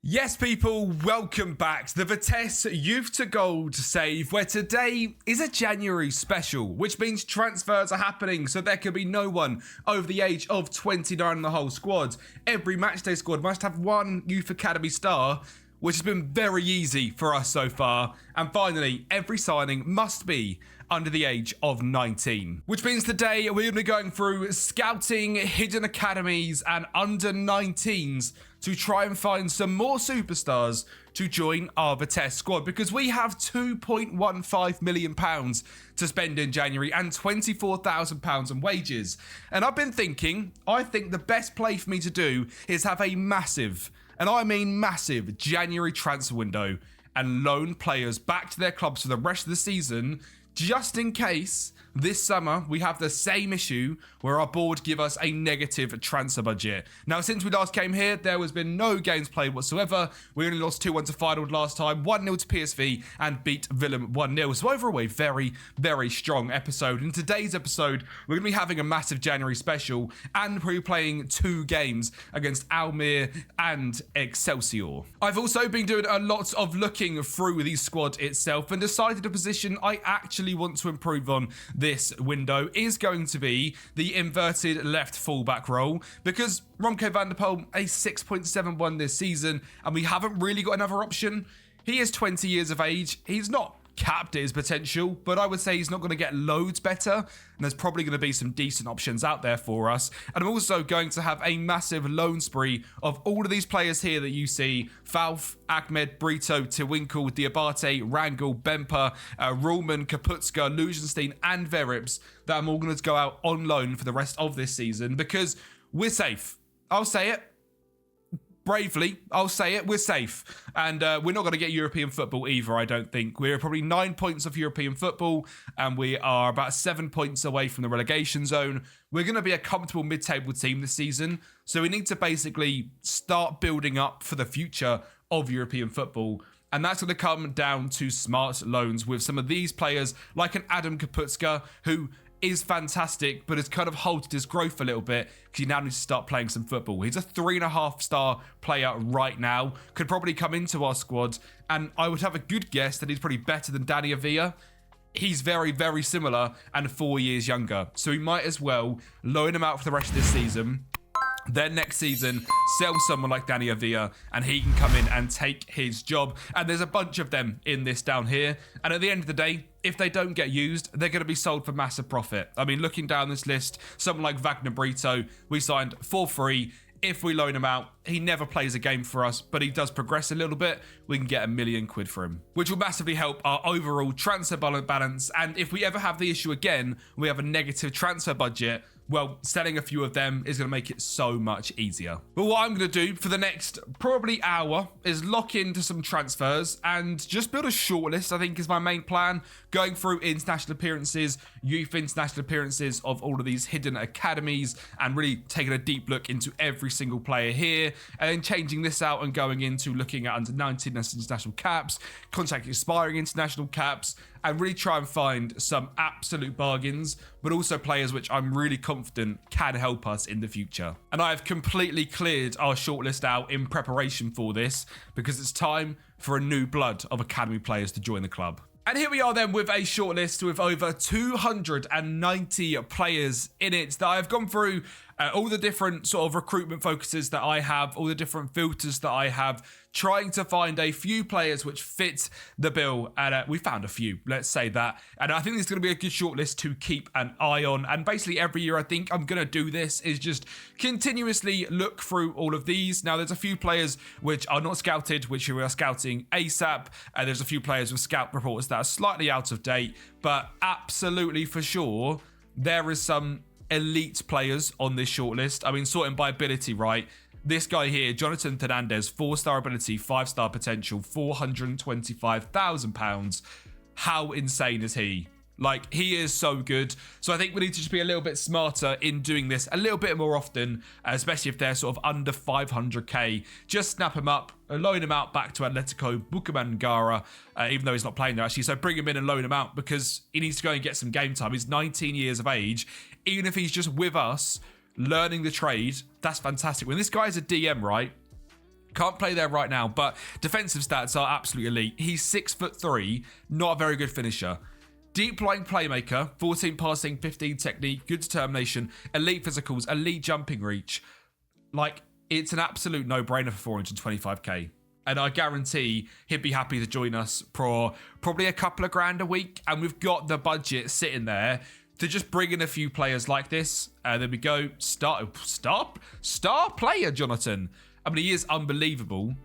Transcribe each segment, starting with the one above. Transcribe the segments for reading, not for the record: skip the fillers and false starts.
Yes, people, welcome back to the Vitesse Youth to Gold save, where today is a January special, which means transfers are happening, so there can be no one over the age of 29 in the whole squad. Every matchday squad must have one Youth Academy star, which has been very easy for us so far. And finally, every signing must be under the age of 19. Which means today we're going to be going through scouting, hidden academies and under 19s to try and find some more superstars to join our Vitesse squad, because we have £2.15 million to spend in January and £24,000 in wages. And I've been thinking, I think the best play for me to do is have a massive, and I mean massive, January transfer window and loan players back to their clubs for the rest of the season, just in case this summer we have the same issue where our board give us a negative transfer budget. Now, since we last came here, there has been no games played whatsoever. We only lost 2-1 to Feyenoord last time, 1-0 to PSV, and beat Willem 1-0. So overall, a very, very strong episode. In today's episode, we're going to be having a massive January special, and we're playing 2 games against Almere and Excelsior. I've also been doing a lot of looking through the squad itself and decided a position I actually want to improve on this window is going to be the inverted left fullback role, because Remco van der Poel a 6.71 this season, and we haven't really got another option. He is 20 years of age. He's not capped at his potential, but I would say he's not going to get loads better, and there's probably going to be some decent options out there for us. And I'm also going to have a massive loan spree of all of these players here that you see: Falf, Ahmed, Brito, Tewinkle, Diabate, Rangel, Bemper, Ruhlmann, Kaputska, Lugenstein and Verips, that I'm all going to go out on loan for the rest of this season, because we're safe. I'll say it. Bravely, I'll say it, we're safe. And we're not going to get European football either, I don't think. We're probably 9 points off European football, and we are about 7 points away from the relegation zone. We're going to be a comfortable mid-table team this season, so we need to basically start building up for the future of European football. And that's going to come down to smart loans with some of these players, like an Adam Kaputska, who is fantastic, but has kind of halted his growth a little bit because he now needs to start playing some football. He's a 3.5-star player right now, could probably come into our squad, and I would have a good guess that he's probably better than Danny Avila. He's very, very similar and 4 years younger, so we might as well loan him out for the rest of this season. Then next season, sell someone like Danny Avila, and he can come in and take his job. And there's a bunch of them in this down here. And at the end of the day, if they don't get used, they're going to be sold for massive profit. I mean, looking down this list, someone like Wagner Brito, we signed for free. If we loan him out, he never plays a game for us, but he does progress a little bit. We can get £1 million for him, which will massively help our overall transfer balance. And if we ever have the issue again, we have a negative transfer budget, well, selling a few of them is going to make it so much easier. But what I'm going to do for the next probably hour is lock into some transfers and just build a shortlist, I think is my main plan. Going through international appearances, youth international appearances of all of these hidden academies, and really taking a deep look into every single player here, and then changing this out and going into looking at under 19 international caps, contract expiring international caps, and really try and find some absolute bargains, but also players which I'm really confident can help us in the future. And I have completely cleared our shortlist out in preparation for this, because it's time for a new blood of academy players to join the club. And here we are then with a shortlist with over 290 players in it that I've gone through all the different sort of recruitment focuses that I have, all the different filters that I have, trying to find a few players which fit the bill. And we found a few, let's say that. And I think this is going to be a good shortlist to keep an eye on. And basically every year I think I'm going to do this is just continuously look through all of these. Now there's a few players which are not scouted, which we are scouting ASAP. And there's a few players with scout reports that are slightly out of date, but absolutely for sure, there is some elite players on this shortlist. I mean, sorting by ability, right? This guy here, Jonathan Fernandez, 4-star ability, 5-star potential, £425,000. How insane is he? Like, he is so good. So I think we need to just be a little bit smarter in doing this a little bit more often, especially if they're sort of under 500k. Just snap him up, loan him out back to Atletico Bucaramanga, even though he's not playing there actually. So bring him in and loan him out, because he needs to go and get some game time. He's 19 years of age. Even if he's just with us, learning the trade, that's fantastic. When this guy is a DM, right? Can't play there right now, but defensive stats are absolutely elite. He's 6'3", not a very good finisher. Deep lying playmaker, 14 passing, 15 technique, good determination, elite physicals, elite jumping reach. Like, it's an absolute no-brainer for 425k. And I guarantee he'd be happy to join us for probably a couple of grand a week. And we've got the budget sitting there to just bring in a few players like this. There we go. Star player, Jonathan. I mean, he is unbelievable.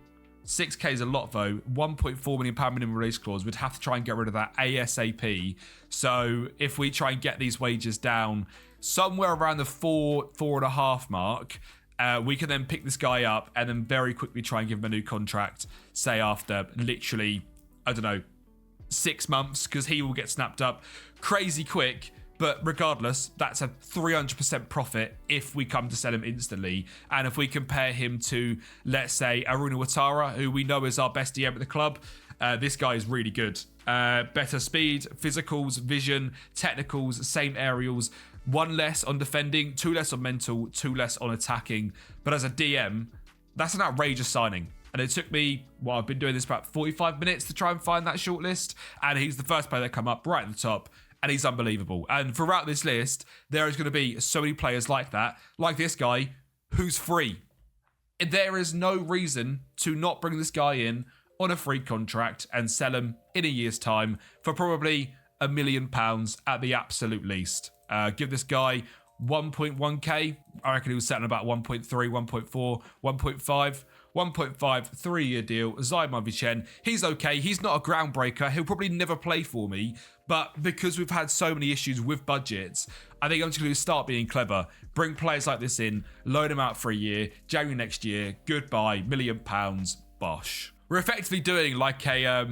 6k is a lot, though. £1.4 million minimum release clause. We'd have to try and get rid of that ASAP. So if we try and get these wages down somewhere around the 4.5 mark, we can then pick this guy up and then very quickly try and give him a new contract, say after literally, I don't know, 6 months, because he will get snapped up crazy quick. But regardless, that's a 300% profit if we come to sell him instantly. And if we compare him to, let's say, Aruna Watara, who we know is our best DM at the club, this guy is really good. Better speed, physicals, vision, technicals, same aerials, 1 less on defending, 2 less on mental, 2 less on attacking. But as a DM, that's an outrageous signing. And it took me, well, I've been doing this about 45 minutes to try and find that shortlist. And he's the first player that come up right at the top. And he's unbelievable. And throughout this list, there is going to be so many players like that, like this guy, who's free. There is no reason to not bring this guy in on a free contract and sell him in a year's time for probably £1 million at the absolute least. Give this guy 1.1k. I reckon he was setting about 1.3, 1.4, 1.5. 1.5, 3-year deal. Zaimar Vichen, he's okay. He's not a groundbreaker. He'll probably never play for me. But because we've had so many issues with budgets, I think I'm just going to start being clever. Bring players like this in, load them out for a year. January next year, goodbye, £1 million, bosh. We're effectively doing like a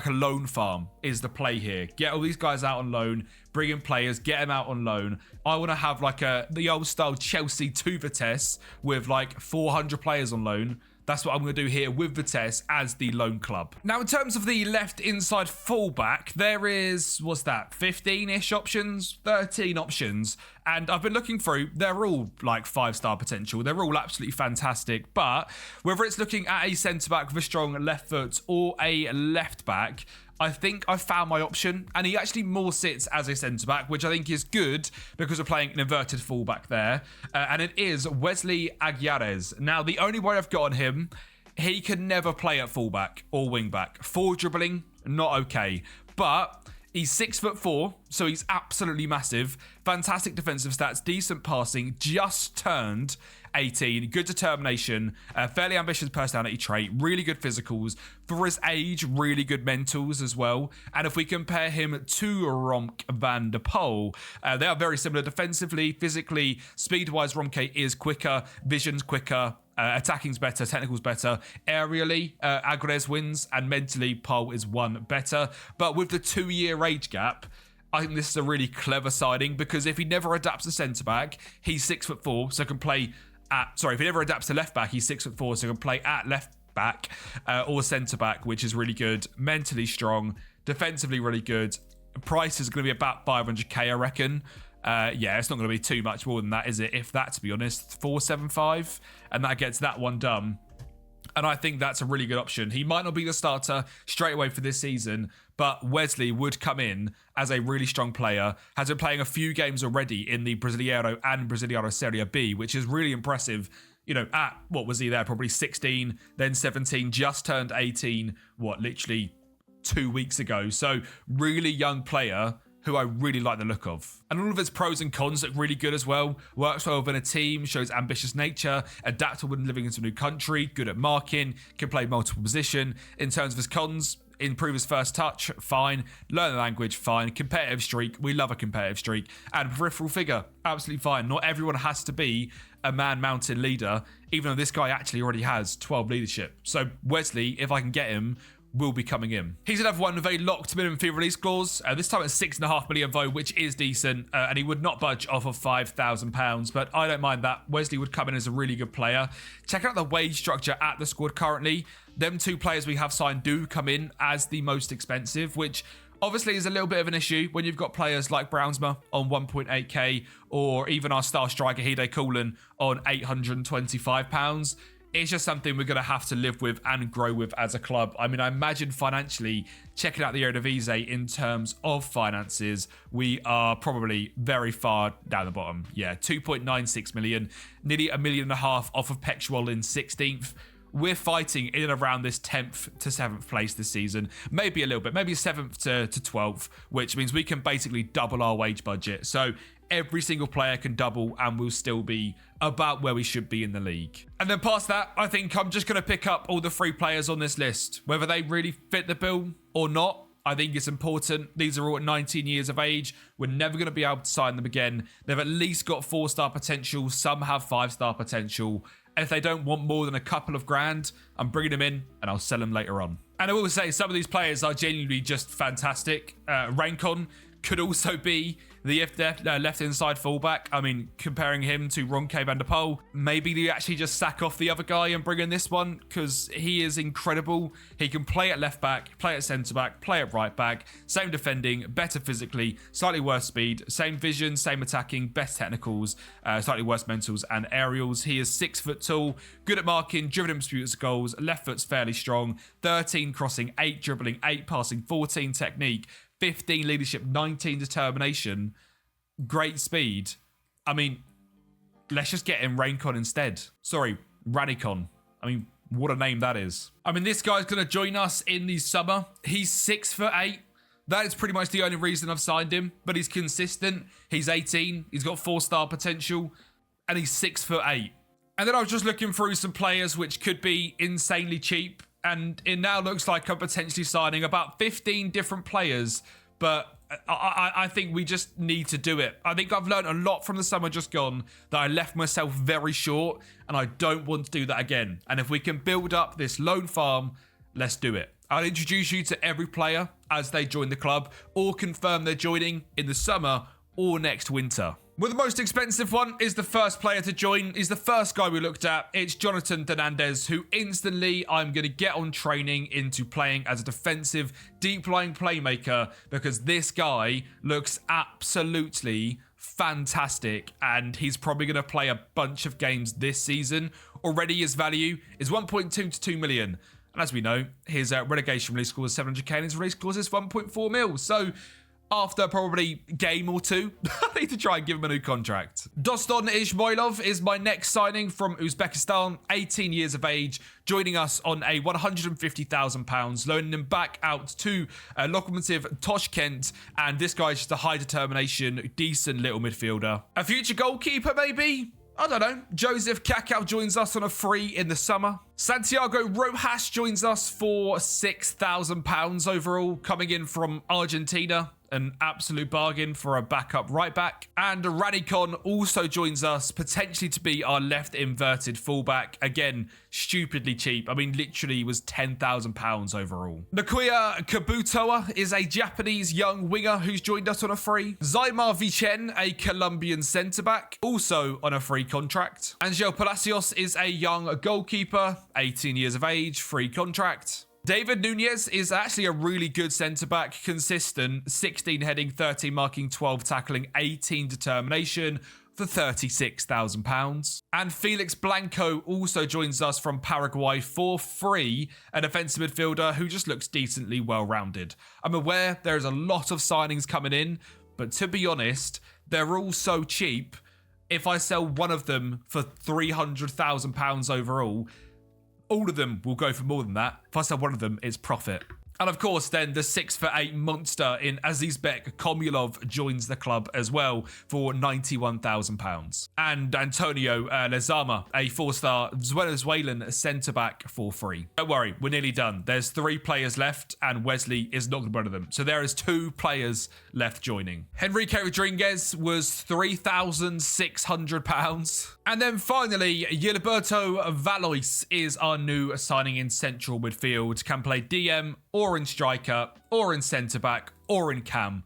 loan farm is the play here. Get all these guys out on loan, bring in players, get them out on loan. I want to have like the old style Chelsea to Vitesse with like 400 players on loan. That's what I'm going to do here with Vitesse as the loan club. Now, in terms of the left inside fullback, there is, what's that, 15-ish options, 13 options. And I've been looking through, they're all like 5-star potential. They're all absolutely fantastic. But whether it's looking at a centre-back with a strong left foot or a left-back, I think I found my option, and he actually more sits as a centre-back, which I think is good because we're playing an inverted fullback there, and it is Wesley Aguiares. Now, the only way I've got on him, he can never play at fullback or wing-back. Forward dribbling, not okay, but he's 6'4", so he's absolutely massive. Fantastic defensive stats, decent passing, just turned 18, good determination, fairly ambitious personality trait, really good physicals. For his age, really good mentals as well. And if we compare him to Ronk van der Poel, they are very similar defensively, physically, speed-wise. Ronke is quicker, vision's quicker, attacking's better, technical's better. Aerially, Aguiares wins, and mentally, Poel is 1 better. But with the 2-year age gap, I think this is a really clever signing, because if he never adapts to centre-back, he's 6'4", so can play if he never adapts to left-back, he's 6'4", so can play at left-back or centre-back, which is really good. Mentally strong, defensively really good. Price is going to be about 500k, I reckon. Yeah, it's not going to be too much more than that, is it? If that, to be honest, 475, and that gets that one done. And I think that's a really good option. He might not be the starter straight away for this season, but Wesley would come in as a really strong player. Has been playing a few games already in the Brasileiro and Brasileiro Serie B, which is really impressive. You know, at, what was he there? Probably 16, then 17, just turned 18, literally 2 weeks ago. So really young player who I really like the look of. And all of his pros and cons look really good as well. Works well within a team, shows ambitious nature, adaptable when living into a new country, good at marking, can play multiple position. In terms of his cons, improve his first touch, fine. Learn the language, fine. Competitive streak, we love a competitive streak. And peripheral figure, absolutely fine. Not everyone has to be a man-mountain leader, even though this guy actually already has 12 leadership. So Wesley, if I can get him, will be coming in. He's another one with a locked minimum fee release clause. This time it's 6.5 million though, which is decent, and he would not budge off of £5,000, but I don't mind that. Wesley would come in as a really good player. Check out the wage structure at the squad currently. Them 2 players we have signed do come in as the most expensive, which obviously is a little bit of an issue when you've got players like Brownsma on 1.8k, or even our star striker Hide Coolan on £825. it's just something we're going to have to live with and grow with as a club. I mean, I imagine financially, checking out the Eredivisie in terms of finances, we are probably very far down the bottom. Yeah, 2.96 million, nearly $1.5 million off of Pectual in 16th. We're fighting in and around this 10th to 7th place this season. Maybe a little bit, maybe 7th to 12th, which means we can basically double our wage budget. So every single player can double and we'll still be about where we should be in the league. And then past that, I think I'm just going to pick up all the free players on this list. Whether they really fit the bill or not, I think it's important. These are all at 19 years of age. We're never going to be able to sign them again. They've at least got 4-star potential. Some have 5-star potential. And if they don't want more than a couple of grand, I'm bringing them in and I'll sell them later on. And I will say some of these players are genuinely just fantastic. Rankon could also be the left inside fullback. I mean, comparing him to Ronke van der Poel, maybe they actually just sack off the other guy and bring in this one because he is incredible. He can play at left back, play at centre back, play at right back, same defending, better physically, slightly worse speed, same vision, same attacking, best technicals, slightly worse mentals and aerials. He is 6 foot tall, good at marking, driven in pursuits of goals, left foot's fairly strong, 13 crossing, 8 dribbling, 8 passing, 14 technique, 15 leadership, 19 determination, great speed. I mean, let's just get him Raincon instead. Sorry, Ranicon. I mean, what a name that is. I mean, this guy's going to join us in the summer. He's 6'8". That is pretty much the only reason I've signed him, but he's consistent. He's 18. He's got 4-star potential, and he's 6'8". And then I was just looking through some players which could be insanely cheap. And it now looks like I'm potentially signing about 15 different players, but I think we just need to do it. I think I've learned a lot from the summer just gone that I left myself very short, and I don't want to do that again. And if we can build up this loan farm, let's do it. I'll introduce you to every player as they join the club or confirm they're joining in the summer or next winter. Well, the most expensive one is the first player to join. He's the first guy we looked at. It's Jonathan Fernandez, who instantly I'm going to get on training into playing as a defensive, deep-lying playmaker because this guy looks absolutely fantastic and he's probably going to play a bunch of games this season. Already his value is 1.2 to 2 million. And as we know, his relegation release score is 700k and his release score is 1.4 mil. So after probably game or two, I need to try and give him a new contract. Doston Izmailov is my next signing from Uzbekistan, 18 years of age, joining us on a £150,000, loaning him back out to Lokomotiv Toshkent, and this guy's just a high determination, decent little midfielder. A future goalkeeper, maybe? I don't know. Joseph Kakao joins us on a free in the summer. Santiago Rojas joins us for £6,000 overall, coming in from Argentina. An absolute bargain for a backup right back. And Ranicon also joins us, potentially to be our left inverted fullback. Again, stupidly cheap. I mean, literally was £10,000 overall. Nakuya Kabutoa is a Japanese young winger who's joined us on a free. Zaimar Vichen, a Colombian centre-back, also on a free contract. Angel Palacios is a young goalkeeper, 18 years of age, free contract. David Nunez is actually a really good centre-back, consistent, 16 heading, 13 marking, 12 tackling, 18 determination for £36,000. And Felix Blanco also joins us from Paraguay for free, a defensive midfielder who just looks decently well-rounded. I'm aware there is a lot of signings coming in, but to be honest, they're all so cheap. If I sell one of them for £300,000 overall, all of them will go for more than that. If I sell one of them, it's profit. And of course, then the 6'8" monster in Azizbek Komulov joins the club as well for £91,000. And Antonio Lezama, a 4-star Venezuelan centre-back for free. Don't worry, we're nearly done. There's 3 players left and Wesley is not one of them. So there is 2 players left joining. Henrique Rodriguez was £3,600. And then finally, Gilberto Valois is our new signing in central midfield. Can play DM or in striker or in centre-back or in cam.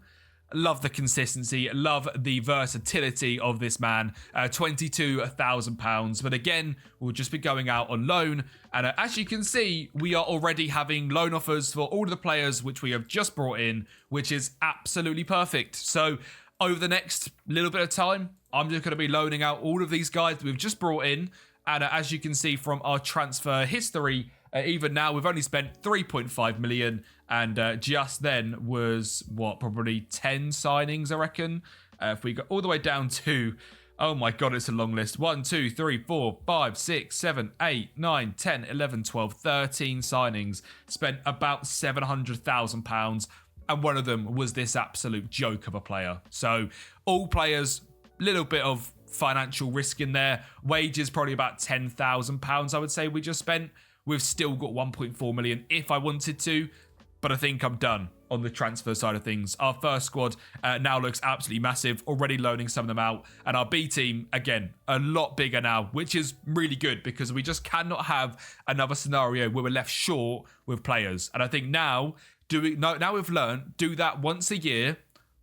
Love the consistency, love the versatility of this man. £22,000, but again, we'll just be going out on loan. And as you can see, we are already having loan offers for all of the players which we have just brought in, which is absolutely perfect. So over the next little bit of time, I'm just going to be loaning out all of these guys that we've just brought in. And as you can see from our transfer history, even now we've only spent 3.5 million, and just then was probably 10 signings, I reckon. If we go all the way down to, oh my god, it's a long list. 1, 2, 3, 4, 5, 6, 7, 8, 9, 10, 11, 12, 13 signings. Spent about £700,000, and one of them was this absolute joke of a player. So all players, little bit of financial risk in there. Wages probably about £10,000, I would say we just spent. We've still got 1.4 million if I wanted to, but I think I'm done on the transfer side of things. Our first squad now looks absolutely massive, already loaning some of them out. And our B team, again, a lot bigger now, which is really good because we just cannot have another scenario where we're left short with players. And I think now we've learned, do that once a year,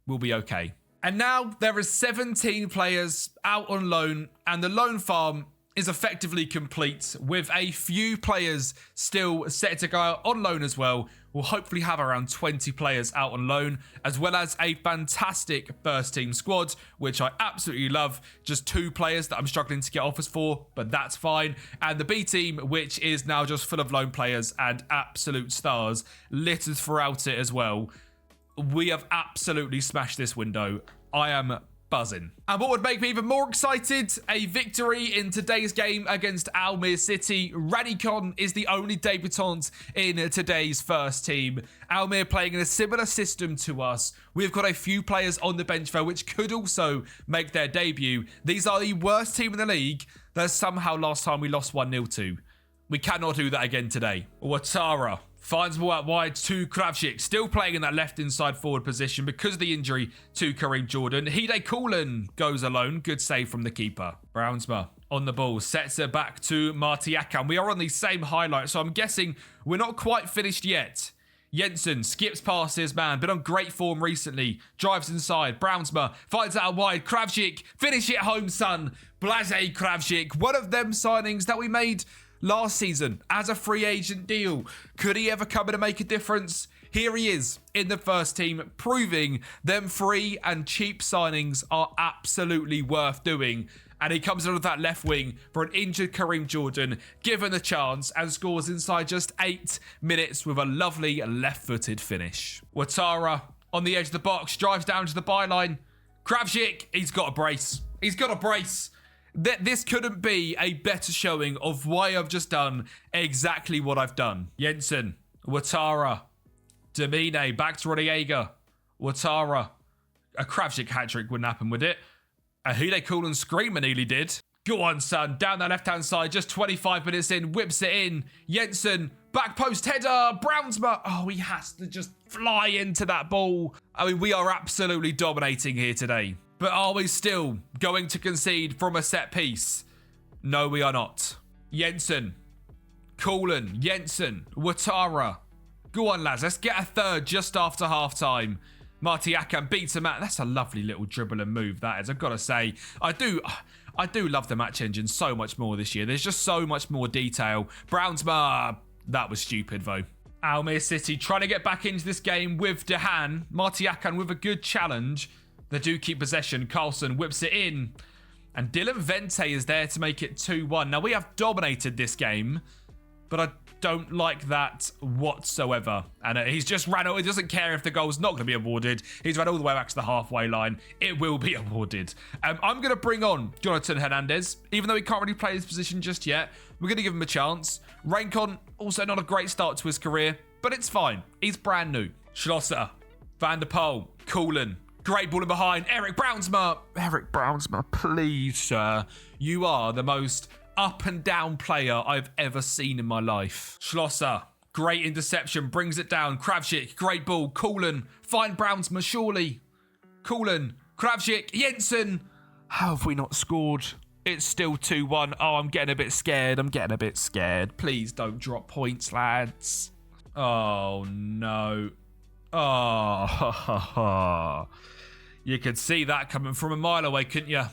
we'll be okay. And now there is 17 players out on loan, and the loan farm is effectively complete, with a few players still set to go out on loan as well. We'll hopefully have around 20 players out on loan, as well as a fantastic first team squad, which I absolutely love. Just 2 players that I'm struggling to get offers for, but that's fine. And the B team, which is now just full of loan players and absolute stars littered throughout it as well. We have absolutely smashed this window. I am buzzing. And what would make me even more excited, a victory in today's game against Almere City. Radicon is the only debutant in today's first team. Almere playing in a similar system to us. We've got a few players on the bench though, which could also make their debut. These are the worst team in the league that somehow last time we lost 1-0 to. We cannot do that again today. Ouattara finds ball out wide to Kravchik, still playing in that left inside forward position because of the injury to Kareem Jordan. Hide Kulin goes alone. Good save from the keeper. Brownsma on the ball, sets it back to Martiakan. We are on the same highlight, so I'm guessing we're not quite finished yet. Jensen skips past his man, been on great form recently. Drives inside. Brownsma finds out wide. Kravchik, finish it home, son. Blase Kravchik, one of them signings that we made last season as a free agent deal. Could he ever come in and make a difference? Here he is in the first team, proving them free and cheap signings are absolutely worth doing. And he comes out of that left wing for an injured Kareem Jordan, given the chance, and scores inside just 8 minutes with a lovely left-footed finish. Ouattara on the edge of the box, drives down to the byline. Kravchik, he's got a brace. He's got a brace. This couldn't be a better showing of why I've just done exactly what I've done. Jensen, Ouattara, Domine, back to Rodallega, Ouattara. A Kravchik hat-trick wouldn't happen, would it? A Hide Kulin screamer nearly did. Go on, son. Down that left-hand side, just 25 minutes in, whips it in. Jensen, back post header, Brownsma. Oh, he has to just fly into that ball. I mean, we are absolutely dominating here today. But are we still going to concede from a set piece? No, we are not. Jensen, Kulin, Jensen, Ouattara. Go on, lads. Let's get a third just after half-time. Martiakan beats him out. That's a lovely little dribble and move, that is. I've got to say, I do love the match engine so much more this year. There's just so much more detail. Brownsma, that was stupid, though. Almere City trying to get back into this game with Dehan. Martiakan with a good challenge. They do keep possession. Carlson whips it in. And Dylan Vente is there to make it 2-1. Now, we have dominated this game, but I don't like that whatsoever. And he's just ran out. He doesn't care if the goal's not going to be awarded. He's ran all the way back to the halfway line. It will be awarded. I'm going to bring on Jonathan Hernandez. Even though he can't really play his position just yet, we're going to give him a chance. Raincon, also not a great start to his career, but it's fine. He's brand new. Schlosser, Van der Poel, Kulin. Great ball in behind. Eric Brownsma. Eric Brownsma, please, sir. You are the most up and down player I've ever seen in my life. Schlosser, great interception, brings it down. Kravchik, great ball. Kulin, find Brownsma, surely. Kulin, Kravchik, Jensen. How have we not scored? It's still 2-1. Oh, I'm getting a bit scared. Please don't drop points, lads. Oh, no. Oh, you could see that coming from a mile away, couldn't you?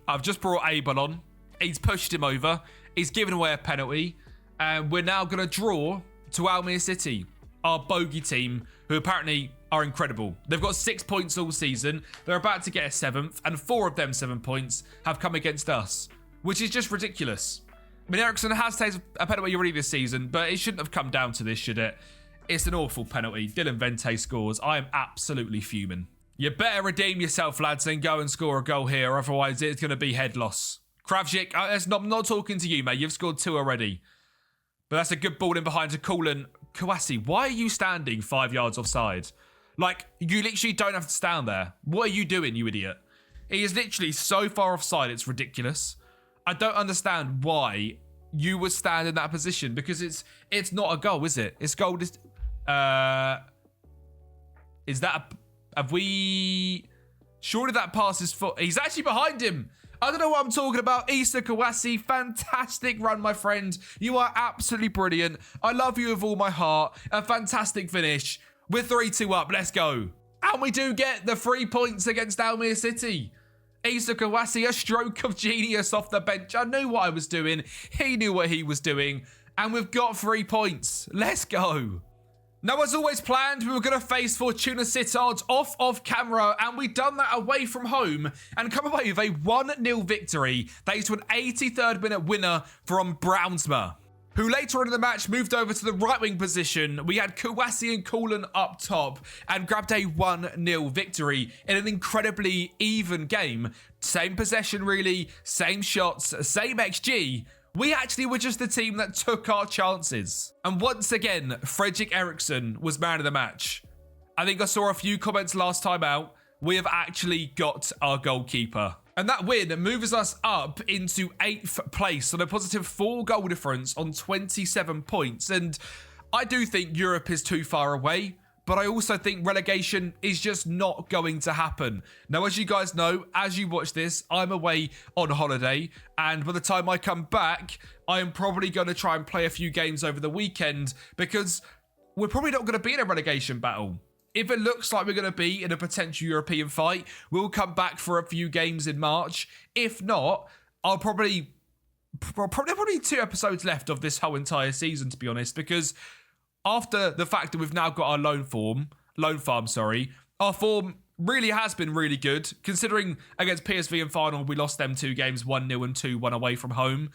I've just brought Abel on. He's pushed him over. He's given away a penalty. And we're now going to draw to Almere City, our bogey team, who apparently are incredible. They've got 6 points all season. They're about to get a 7th, and 4 of them 7 points have come against us. which is just ridiculous. I mean, Eriksson has taken a penalty already this season, but it shouldn't have come down to this, should it? It's an awful penalty. Dylan Vente scores. I am absolutely fuming. You better redeem yourself, lads, and go and score a goal here. Otherwise, it's going to be head loss. Kravjic, I'm not talking to you, mate. You've scored 2 already. But that's a good ball in behind to Kulin. Kouassi, why are you standing 5 yards offside? Like, you literally don't have to stand there. What are you doing, you idiot? He is literally so far offside, it's ridiculous. I don't understand why you would stand in that position, because it's not a goal, is it? It's goal. Is that have we... Surely that pass is for... He's actually behind him. I don't know what I'm talking about. Issa Kouassi, fantastic run, my friend. You are absolutely brilliant. I love you with all my heart. A fantastic finish. We're 3-2 up. Let's go. And we do get the 3 points against Almere City. Issa Kouassi, a stroke of genius off the bench. I knew what I was doing. He knew what he was doing. And we've got 3 points. Let's go. Now, as always planned, we were going to face Fortuna Sittard off camera, and we'd done that away from home and come away with a 1-0 victory thanks to an 83rd minute winner from Brownsma, who later on in the match moved over to the right wing position. We had Kouassi and Kulin up top and grabbed a 1-0 victory in an incredibly even game. Same possession, really, same shots, same XG. We actually were just the team that took our chances. And once again, Fredrik Eriksson was man of the match. I think I saw a few comments last time out. We have actually got our goalkeeper. And that win moves us up into 8th place on a positive 4 goal difference on 27 points. And I do think Europe is too far away, but I also think relegation is just not going to happen. Now, as you guys know, as you watch this, I'm away on holiday, and by the time I come back, I am probably going to try and play a few games over the weekend, because we're probably not going to be in a relegation battle. If it looks like we're going to be in a potential European fight, we'll come back for a few games in March. If not, I'll probably 2 episodes left of this whole entire season, to be honest, because after the fact that we've now got our loan farm, our form really has been really good, considering against PSV in final, we lost them 2 games, 1-0 and 2-1 away from home.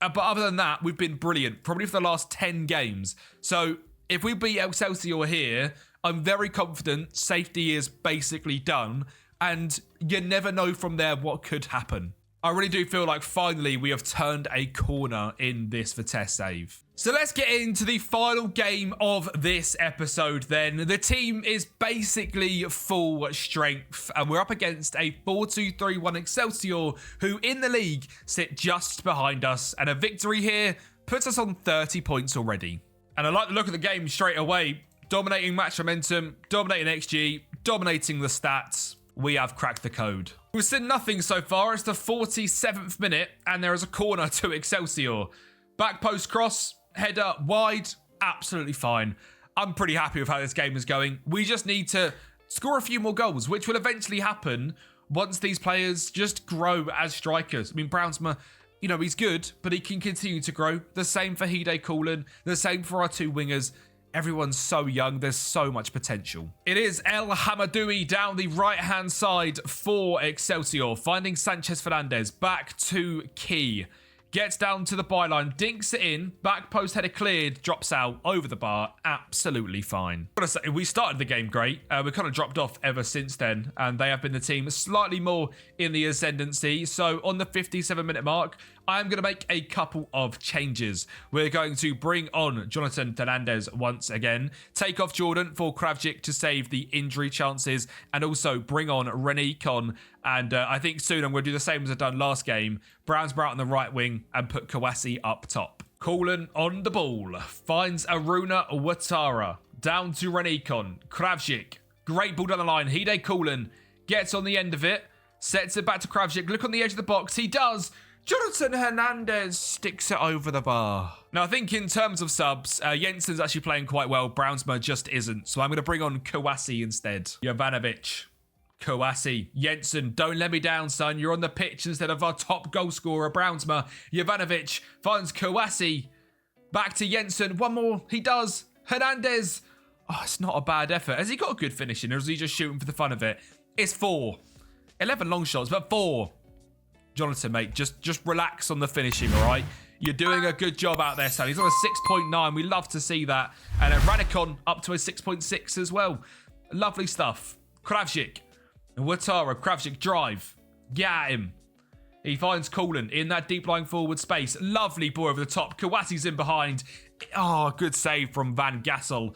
But other than that, we've been brilliant, probably for the last 10 games. So if we beat Excelsior here, I'm very confident safety is basically done, and you never know from there what could happen. I really do feel like finally we have turned a corner in this Vitesse save. So let's get into the final game of this episode then. The team is basically full strength, and we're up against a 4-2-3-1 Excelsior, who in the league sit just behind us, and a victory here puts us on 30 points already. And I like the look of the game straight away. Dominating match momentum, dominating XG, dominating the stats. We have cracked the code. We've seen nothing so far. It's the 47th minute, and there is a corner to Excelsior. Back post cross, header wide, absolutely fine. I'm pretty happy with how this game is going. We just need to score a few more goals, which will eventually happen once these players just grow as strikers. I mean, Brownsma, you know, he's good, but he can continue to grow. The same for Hide Kulin, the same for our 2 wingers. Everyone's so young. There's so much potential. It is El Hamadoui down the right-hand side for Excelsior, finding Sanchez Fernandez back to Key. Gets down to the byline, dinks it in, back post header cleared, drops out over the bar. Absolutely fine. I gotta say, we started the game great. We kind of dropped off ever since then, and they have been the team slightly more in the ascendancy. So on the 57-minute mark, I am going to make a couple of changes. We're going to bring on Jonathan Fernandez once again, take off Jordan for Kravjic to save the injury chances, and also bring on René Con. And I think soon I'm going to do the same as I've done last game. Brownsma out on the right wing and put Kouassi up top. Kulin on the ball. Finds Aruna Ouattara. Down to René Con. Kravjic. Great ball down the line. Hide Kulin gets on the end of it. Sets it back to Kravjic. Look on the edge of the box. He does. Jonathan Hernandez sticks it over the bar. Now, I think in terms of subs, Jensen's actually playing quite well. Brownsma just isn't. So I'm going to bring on Kouassi instead. Jovanovic. Kouassi. Jensen, don't let me down, son. You're on the pitch instead of our top goal scorer, Brownsma. Jovanovic finds Kouassi. Back to Jensen. One more. He does. Hernandez. Oh, it's not a bad effort. Has he got a good finishing, or is he just shooting for the fun of it? It's 4. 11 long shots, but 4. Jonathan, mate, just relax on the finishing, all right? You're doing a good job out there, son. He's on a 6.9. We love to see that. And Radikon up to a 6.6 as well. Lovely stuff. Kravchik. And Watara. Kravchik drive. Get at him. He finds Coolan in that deep lying forward space. Lovely ball over the top. Kawasi's in behind. Oh, good save from Van Gassel.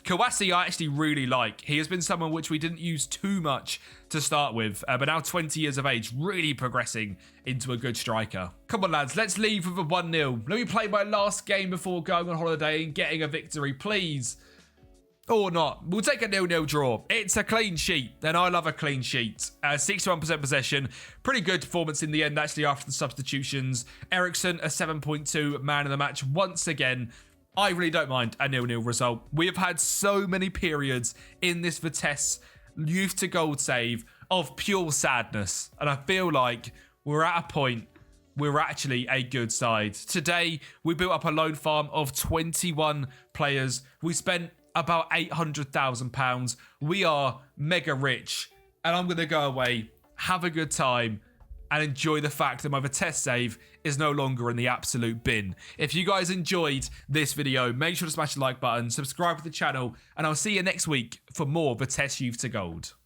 Kawasi I actually really like. He has been someone which we didn't use too much to start with, but now 20 years of age, really progressing into a good striker. Come on, lads, let's leave with a 1-0. Let me play my last game before going on holiday and getting a victory, please. Or not. We'll take a 0-0 draw. It's a clean sheet, and I love a clean sheet. 61% possession. Pretty good performance in the end, actually, after the substitutions. Eriksson, a 7.2 man of the match once again. I really don't mind a 0-0 result. We have had so many periods in this Vitesse Youth to Gold save of pure sadness. And I feel like we're at a point we're actually a good side. Today, we built up a loan farm of 21 players. We spent about £800,000. We are mega rich. And I'm going to go away, have a good time, and enjoy the fact that my Vitesse save is no longer in the absolute bin. If you guys enjoyed this video, make sure to smash the like button, subscribe to the channel, and I'll see you next week for more Vitesse Youth to Gold.